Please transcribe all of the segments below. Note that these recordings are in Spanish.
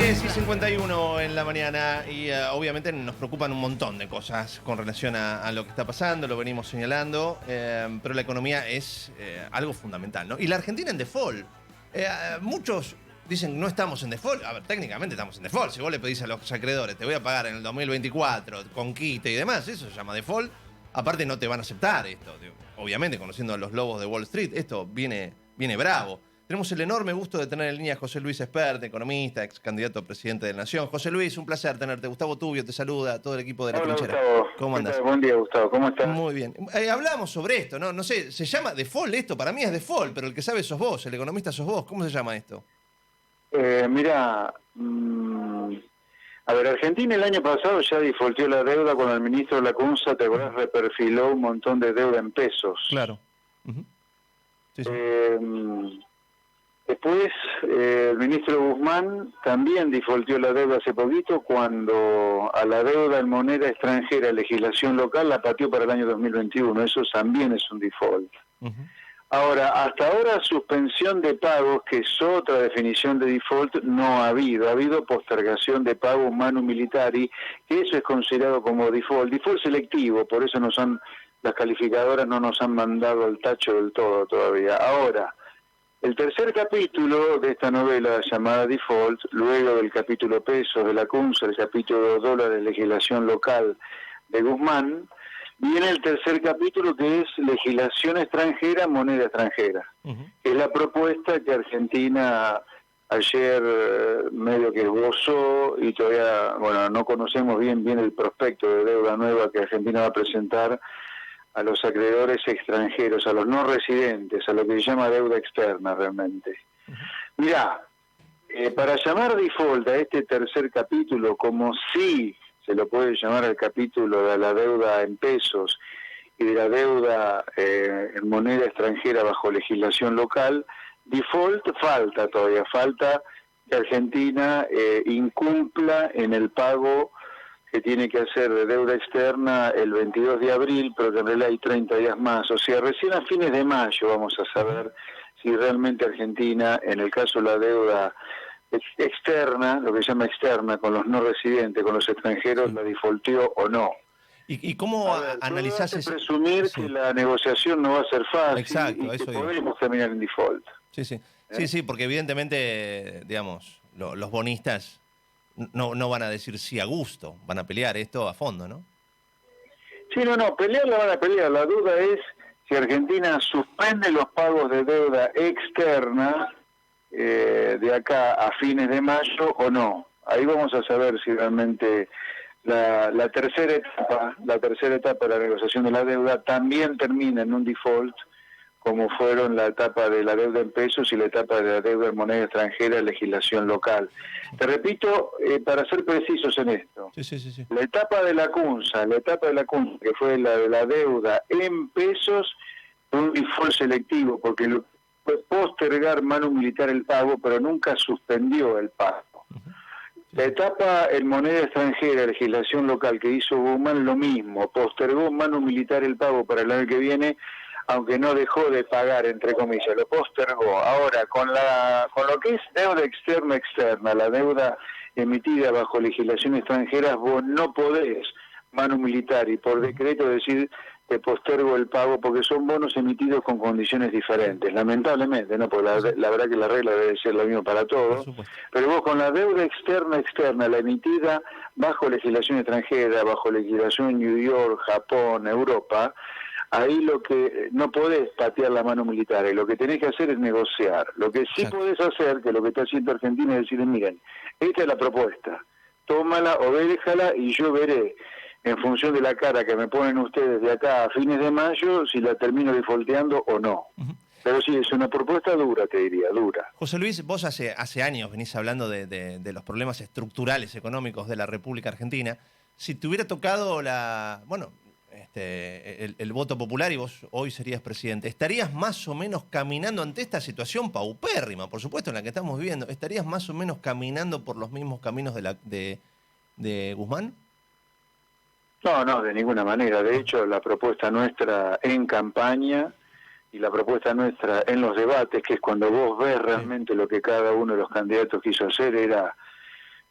13:51 en la mañana y obviamente nos preocupan un montón de cosas con relación a lo que está pasando, lo venimos señalando, pero la economía es algo fundamental, ¿no? Y la Argentina en default. Muchos dicen no estamos en default. A ver, técnicamente estamos en default. Si vos le pedís a los acreedores, te voy a pagar en el 2024, con quite y demás, eso se llama default. Aparte no te van a aceptar esto. Obviamente, conociendo a los lobos de Wall Street, esto viene bravo. Tenemos el enorme gusto de tener en línea a José Luis Espert, economista, ex candidato a presidente de la Nación. José Luis, un placer tenerte. Gustavo Tubio te saluda, todo el equipo de La Trinchera. Gustavo. ¿Cómo andás? Buen día, Gustavo. ¿Cómo estás? Muy bien. Hablamos sobre esto, ¿no? No sé, ¿se llama default esto? Para mí es default, pero el que sabe sos vos, el economista sos vos. ¿Cómo se llama esto? Mira, a ver, Argentina el año pasado ya defaultió la deuda cuando el ministro Lacunza, te acordás, reperfiló un montón de deuda en pesos. Claro. Sí, sí. Después, el ministro Guzmán también defaultió la deuda hace poquito cuando a la deuda en moneda extranjera, legislación local, la pateó para el año 2021. Eso también es un default. Ahora, hasta ahora suspensión de pagos, que es otra definición de default, no ha habido. Ha habido postergación de pagos manu militari, que eso es considerado como default. Default selectivo, por eso las calificadoras no nos han mandado el tacho del todo todavía. Ahora, el tercer capítulo de esta novela llamada Default, luego del capítulo pesos de Lacunza, el capítulo dólares, legislación local de Guzmán, viene el tercer capítulo que es legislación extranjera, moneda extranjera. Es la propuesta que Argentina ayer medio que esbozó y todavía, bueno, no conocemos bien el prospecto de deuda nueva que Argentina va a presentar a los acreedores extranjeros, a los no residentes, a lo que se llama deuda externa realmente. Mirá, para llamar default a este tercer capítulo, como si se lo puede llamar al capítulo de la deuda en pesos y de la deuda en moneda extranjera bajo legislación local, default falta que Argentina incumpla en el pago que tiene que hacer de deuda externa el 22 de abril, pero que en realidad hay 30 días más. O sea, recién a fines de mayo vamos a saber si realmente Argentina, en el caso de la deuda externa, lo que se llama externa, con los no residentes, con los extranjeros, la defaulteó o no. ¿Y cómo analizás eso? Presumir que la negociación no va a ser fácil. Exacto, y que eso podemos terminar en default. Sí, porque evidentemente, digamos, los bonistas no van a decir sí a gusto, van a pelear esto a fondo, ¿no? Sí, pelear la van a pelear. La duda es si Argentina suspende los pagos de deuda externa de acá a fines de mayo o no. Ahí vamos a saber si realmente la tercera etapa de la negociación de la deuda también termina en un default, como fueron la etapa de la deuda en pesos y la etapa de la deuda en moneda extranjera, legislación local. Te repito, para ser precisos en esto, la etapa de Lacunza, que fue la de la deuda en pesos, fue un default selectivo, porque fue postergar manu militar el pago, pero nunca suspendió el pago. La etapa en moneda extranjera, legislación local, que hizo Guzmán, lo mismo, postergó manu militar el pago para el año que viene, aunque no dejó de pagar, entre comillas, lo postergó. Ahora, con lo que es deuda externa, la deuda emitida bajo legislación extranjera, vos no podés manu militar y por decreto decir que postergo el pago, porque son bonos emitidos con condiciones diferentes, lamentablemente, ¿no? Porque la verdad que la regla debe ser la misma para todos, pero vos con la deuda externa, la emitida bajo legislación extranjera, bajo legislación en New York, Japón, Europa, ahí lo que no podés patear la mano militar, y lo que tenés que hacer es negociar. Lo que sí podés hacer, que lo que está haciendo Argentina, es decir, miren, esta es la propuesta, tómala o déjala y yo veré, en función de la cara que me ponen ustedes de acá a fines de mayo, si la termino defaulteando o no. Pero sí, es una propuesta dura, te diría, dura. José Luis, vos hace años venís hablando de los problemas estructurales económicos de la República Argentina. Si te hubiera tocado el voto popular y vos hoy serías presidente, ¿estarías más o menos caminando ante esta situación paupérrima, por supuesto, en la que estamos viviendo? ¿Estarías más o menos caminando por los mismos caminos de Guzmán? No, de ninguna manera. De hecho, la propuesta nuestra en campaña y la propuesta nuestra en los debates, que es cuando vos ves realmente lo que cada uno de los candidatos quiso hacer, era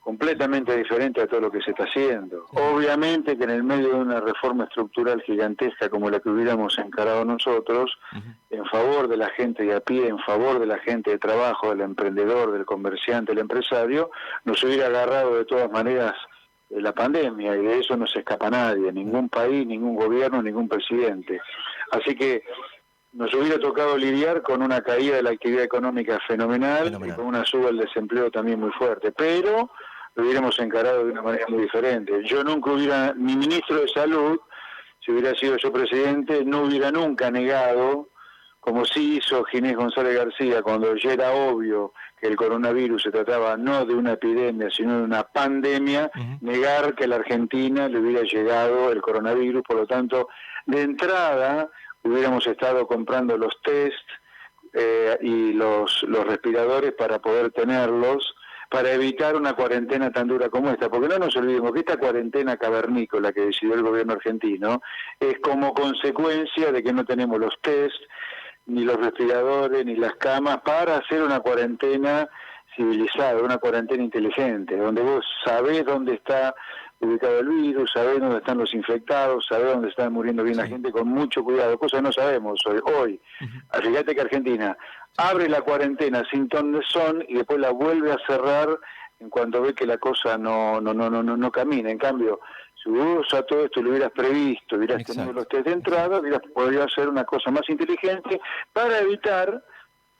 completamente diferente a todo lo que se está haciendo. Obviamente que en el medio de una reforma estructural gigantesca como la que hubiéramos encarado nosotros, en favor de la gente de a pie, en favor de la gente de trabajo, del emprendedor, del comerciante, del empresario, nos hubiera agarrado de todas maneras la pandemia, y de eso no se escapa nadie, ningún país, ningún gobierno, ningún presidente. Así que nos hubiera tocado lidiar con una caída de la actividad económica fenomenal y con una suba del desempleo también muy fuerte, pero lo hubiéramos encarado de una manera muy diferente. Yo nunca hubiera, ni ministro de Salud, si hubiera sido yo presidente, no hubiera nunca negado, como sí hizo Ginés González García, cuando ya era obvio que el coronavirus se trataba no de una epidemia, sino de una pandemia, negar que a la Argentina le hubiera llegado el coronavirus. Por lo tanto, de entrada hubiéramos estado comprando los test y los respiradores para poder tenerlos, para evitar una cuarentena tan dura como esta, porque no nos olvidemos que esta cuarentena cavernícola que decidió el gobierno argentino es como consecuencia de que no tenemos los test, ni los respiradores, ni las camas para hacer una cuarentena civilizada, una cuarentena inteligente, donde vos sabés dónde está ubicado el virus, sabés dónde están los infectados, sabés dónde está muriendo bien la gente, con mucho cuidado, cosa que no sabemos hoy. Fíjate que Argentina abre la cuarentena sin ton de son y después la vuelve a cerrar en cuanto ve que la cosa no camina. En cambio, si vos a todo esto lo hubieras previsto, hubieras tenido los test de entrada, hubieras podido hacer una cosa más inteligente para evitar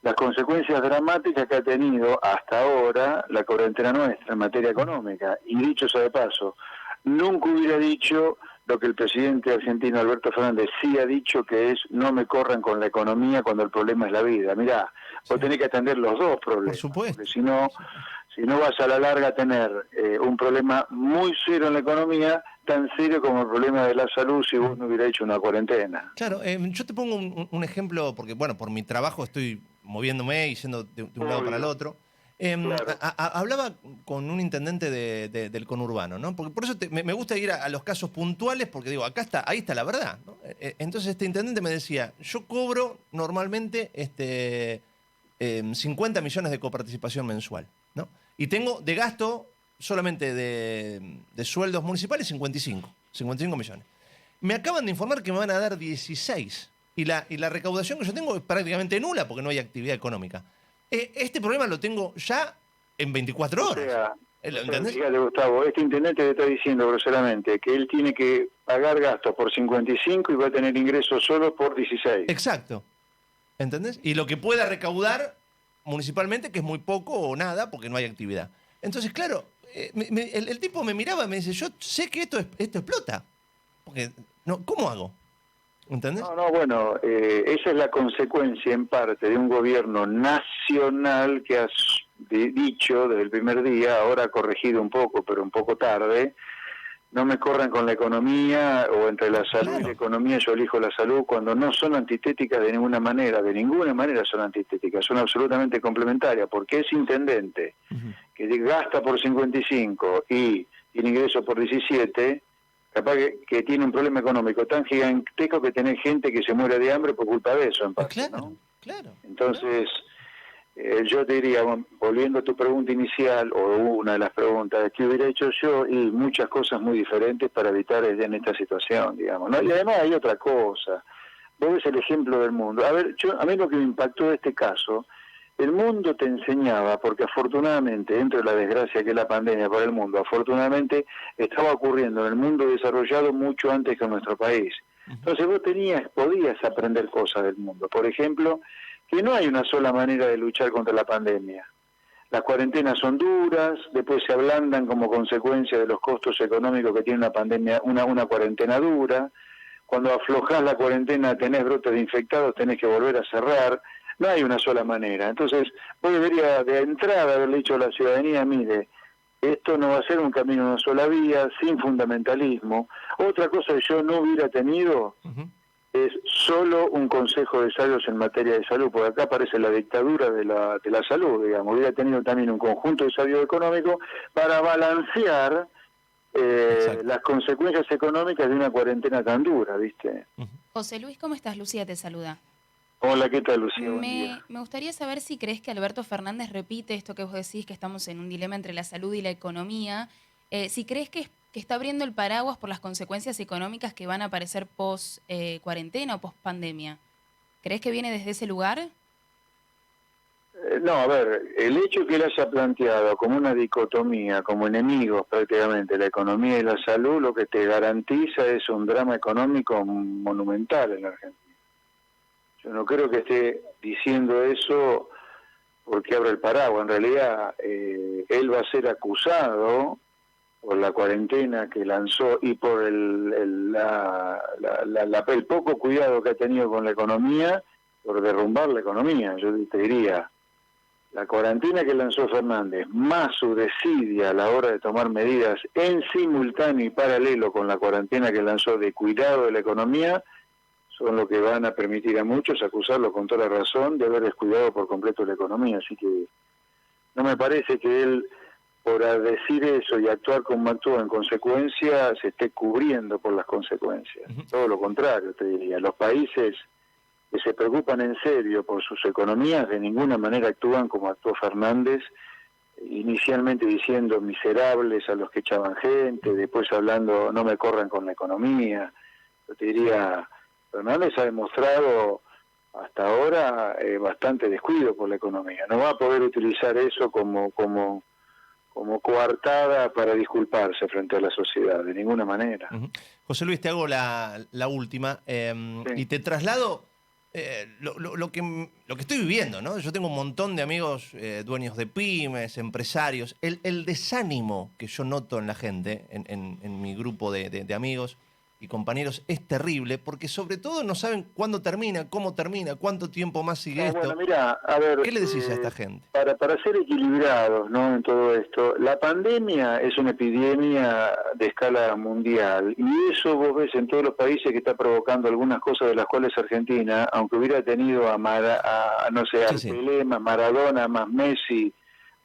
las consecuencias dramáticas que ha tenido hasta ahora la cuarentena nuestra en materia económica. Y dicho sea de paso, nunca hubiera dicho lo que el presidente argentino Alberto Fernández sí ha dicho, que es: no me corran con la economía cuando el problema es la vida. Mirá, vos tenés que atender los dos problemas. Por supuesto. Porque si no vas a la larga a tener un problema muy serio en la economía, tan serio como el problema de la salud si vos no hubieras hecho una cuarentena. Claro, yo te pongo un ejemplo, porque bueno, por mi trabajo estoy moviéndome y yendo de un lado para el otro. Claro. Hablaba con un intendente del conurbano, ¿no? Porque por eso me gusta ir a los casos puntuales, porque digo, ahí está la verdad, ¿no? Entonces este intendente me decía: yo cobro normalmente 50 millones de coparticipación mensual, ¿no? Y tengo de gasto solamente de sueldos municipales 55 millones. Me acaban de informar que me van a dar 16. Y la recaudación que yo tengo es prácticamente nula porque no hay actividad económica. Este problema lo tengo ya en 24 horas. ¿Entendés? Fíjate, Gustavo, este intendente le está diciendo groseramente que él tiene que pagar gastos por 55 y va a tener ingresos solo por 16. Exacto. ¿Entendés? Y lo que pueda recaudar municipalmente, que es muy poco o nada, porque no hay actividad. Entonces, claro, el tipo me miraba y me dice: yo sé que esto explota. Porque, no, ¿cómo hago? ¿Entendés? No, bueno, esa es la consecuencia en parte de un gobierno nacional que ha dicho desde el primer día, ahora ha corregido un poco, pero un poco tarde: no me corran con la economía, o entre la salud y la economía yo elijo la salud, cuando no son antitéticas de ninguna manera son antitéticas, son absolutamente complementarias, porque ese intendente que gasta por 55 y tiene ingreso por 17, capaz que tiene un problema económico tan gigantesco que tiene gente que se muere de hambre por culpa de eso, en parte, ¿no? Claro. Entonces, yo te diría, volviendo a tu pregunta inicial, o una de las preguntas, ¿qué hubiera hecho yo? Y muchas cosas muy diferentes para evitar en esta situación, digamos, ¿no? Y además hay otra cosa. Vos ves el ejemplo del mundo. A ver, a mí lo que me impactó de este caso, el mundo te enseñaba, porque afortunadamente, dentro de la desgracia que es la pandemia para el mundo, afortunadamente estaba ocurriendo en el mundo desarrollado mucho antes que en nuestro país. Entonces vos podías aprender cosas del mundo. Por ejemplo, que no hay una sola manera de luchar contra la pandemia. Las cuarentenas son duras, después se ablandan como consecuencia de los costos económicos que tiene una pandemia, una cuarentena dura. Cuando aflojás la cuarentena, tenés brotes de infectados, tenés que volver a cerrar. No hay una sola manera. Entonces, vos debería de entrada haberle dicho a la ciudadanía: mire, esto no va a ser un camino de una sola vía, sin fundamentalismo. Otra cosa que yo no hubiera tenido es solo un consejo de sabios en materia de salud, porque acá aparece la dictadura de la salud, digamos. Hubiera tenido también un conjunto de sabios económicos para balancear las consecuencias económicas de una cuarentena tan dura, ¿viste? José Luis, ¿cómo estás? Lucía te saluda. Hola, ¿qué tal, Lucía? Buen día. Me gustaría saber si crees que Alberto Fernández repite esto que vos decís, que estamos en un dilema entre la salud y la economía. Si crees que está abriendo el paraguas por las consecuencias económicas que van a aparecer post cuarentena o post pandemia. ¿Crees que viene desde ese lugar? No, a ver, el hecho que él haya planteado como una dicotomía, como enemigos prácticamente, la economía y la salud, lo que te garantiza es un drama económico monumental en la Argentina. Yo no creo que esté diciendo eso porque abre el paraguas. En realidad, él va a ser acusado por la cuarentena que lanzó y por el poco cuidado que ha tenido con la economía, por derrumbar la economía. Yo te diría, la cuarentena que lanzó Fernández, más su desidia a la hora de tomar medidas en simultáneo y paralelo con la cuarentena que lanzó de cuidado de la economía, son lo que van a permitir a muchos acusarlo con toda la razón de haber descuidado por completo la economía. Así que no me parece que él, por decir eso y actuar como actúa en consecuencia, se esté cubriendo por las consecuencias. Todo lo contrario, te diría. Los países que se preocupan en serio por sus economías de ninguna manera actúan como actuó Fernández, inicialmente diciendo miserables a los que echaban gente, después hablando no me corran con la economía. Yo te diría, Fernández ha demostrado hasta ahora bastante descuido por la economía. No va a poder utilizar eso como coartada para disculparse frente a la sociedad, de ninguna manera. José Luis, te hago la última Sí. y te traslado lo que estoy viviendo, ¿no? Yo tengo un montón de amigos dueños de pymes, empresarios. El desánimo que yo noto en la gente, en mi grupo de amigos y compañeros, es terrible, porque sobre todo no saben cuándo termina, cómo termina, cuánto tiempo más sigue esto. Bueno, mira, a ver, ¿Qué le decís a esta gente? Para ser equilibrados, ¿no?, en todo esto, la pandemia es una epidemia de escala mundial y eso vos ves en todos los países que está provocando algunas cosas de las cuales Argentina, aunque hubiera tenido no sé, al Pelé, más Maradona, más Messi,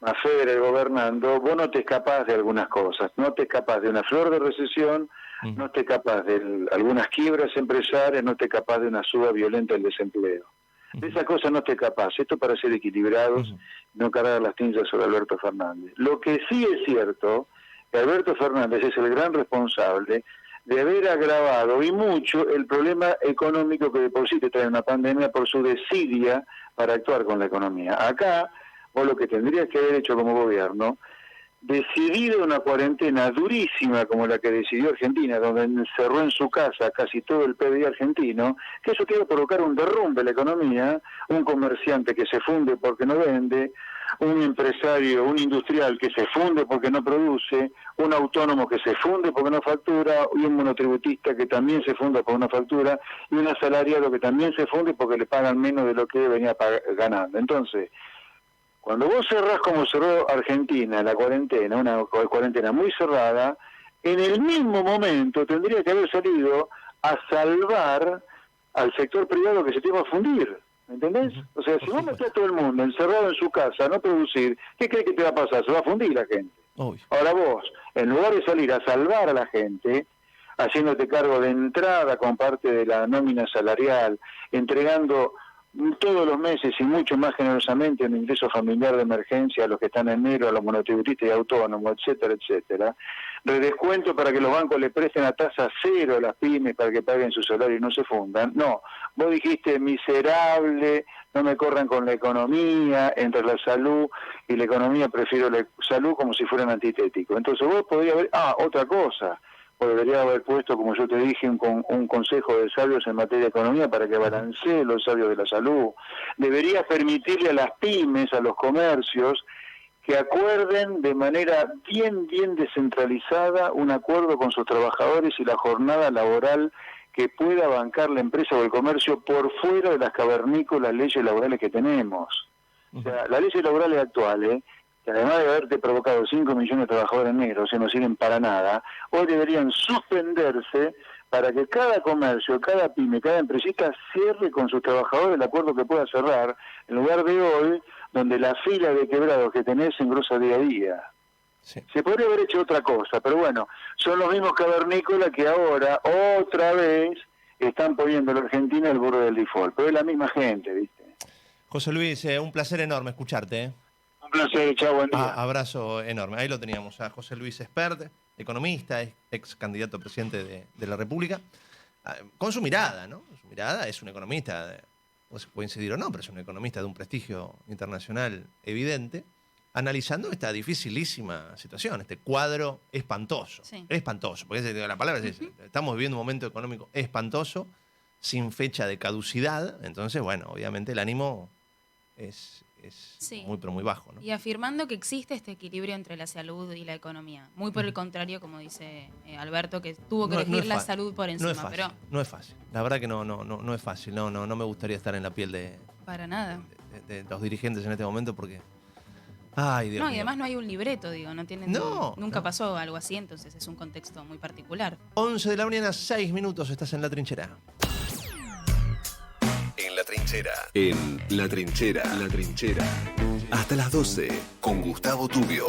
más Federer gobernando, vos no te escapás de algunas cosas, no te escapás de una flor de recesión, no te escapás de algunas quiebras empresarias, no te escapás de una suba violenta del desempleo. De esas cosas no te capaz. Esto para ser equilibrados, no cargar las tintas sobre Alberto Fernández. Lo que sí es cierto, que Alberto Fernández es el gran responsable de haber agravado y mucho el problema económico que de por sí te trae una pandemia por su desidia para actuar con la economía. Acá, vos lo que tendrías que haber hecho como gobierno, decidido una cuarentena durísima como la que decidió Argentina, donde encerró en su casa casi todo el PBI argentino, que eso te iba a provocar un derrumbe en la economía, un comerciante que se funde porque no vende, un empresario, un industrial que se funde porque no produce, un autónomo que se funde porque no factura, y un monotributista que también se funde por una factura, y un asalariado que también se funde porque le pagan menos de lo que venía ganando. Entonces, cuando vos cerrás como cerró Argentina la cuarentena, una cuarentena muy cerrada, en el mismo momento tendría que haber salido a salvar al sector privado que se te iba a fundir. ¿Me entendés? O sea, si vos metés a todo el mundo encerrado en su casa, a no producir, ¿qué crees que te va a pasar? Se va a fundir la gente. Ahora vos, en lugar de salir a salvar a la gente, haciéndote cargo de entrada con parte de la nómina salarial, entregando todos los meses y mucho más generosamente un ingreso familiar de emergencia a los que están en negro, a los monotributistas y autónomos, etcétera, etcétera. Redescuento para que los bancos le presten a tasa cero a las pymes para que paguen su salario y no se fundan. No, vos dijiste miserable, no me corran con la economía, entre la salud y la economía prefiero la salud como si fueran antitéticos. Entonces vos podrías ver, otra cosa, o debería haber puesto, como yo te dije, un consejo de sabios en materia de economía para que balancee los sabios de la salud. Debería permitirle a las pymes, a los comercios, que acuerden de manera bien descentralizada un acuerdo con sus trabajadores y la jornada laboral que pueda bancar la empresa o el comercio por fuera de las cavernícolas leyes laborales que tenemos. O sea, las leyes laborales actuales, que además de haberte provocado 5 millones de trabajadores negros, que no sirven para nada, hoy deberían suspenderse para que cada comercio, cada pyme, cada empresita cierre con sus trabajadores el acuerdo que pueda cerrar, en lugar de hoy, donde la fila de quebrados que tenés se engrosa día a día. Sí. Se podría haber hecho otra cosa, pero bueno, son los mismos cavernícolas que ahora, otra vez, están poniendo a la Argentina al borde del default. Pero es la misma gente, ¿viste? José Luis, un placer enorme escucharte. Un placer, chao, buen día. Abrazo enorme. Ahí lo teníamos a José Luis Espert, economista, ex candidato a presidente de la República, con su mirada, ¿no? Su mirada es un economista, pues puede incidir o no, pero es un economista de un prestigio internacional evidente, analizando esta dificilísima situación, este cuadro espantoso. Sí. Espantoso, porque la palabra es esa. Estamos viviendo un momento económico espantoso, sin fecha de caducidad, entonces, bueno, obviamente el ánimo es muy, pero muy bajo, ¿no? Y afirmando que existe este equilibrio entre la salud y la economía. Muy por el contrario, como dice Alberto, que tuvo que elegir la salud por encima. No es fácil, no es fácil. La verdad que no es fácil. No me gustaría estar en la piel para nada. De los dirigentes en este momento porque... Ay, Dios mío. Y además no hay un libreto, digo, nunca pasó algo así, entonces es un contexto muy particular. 11 de la mañana, 6 minutos, estás en La Trinchera. En La Trinchera. En La Trinchera. La Trinchera. Hasta las 12 con Gustavo Tubio.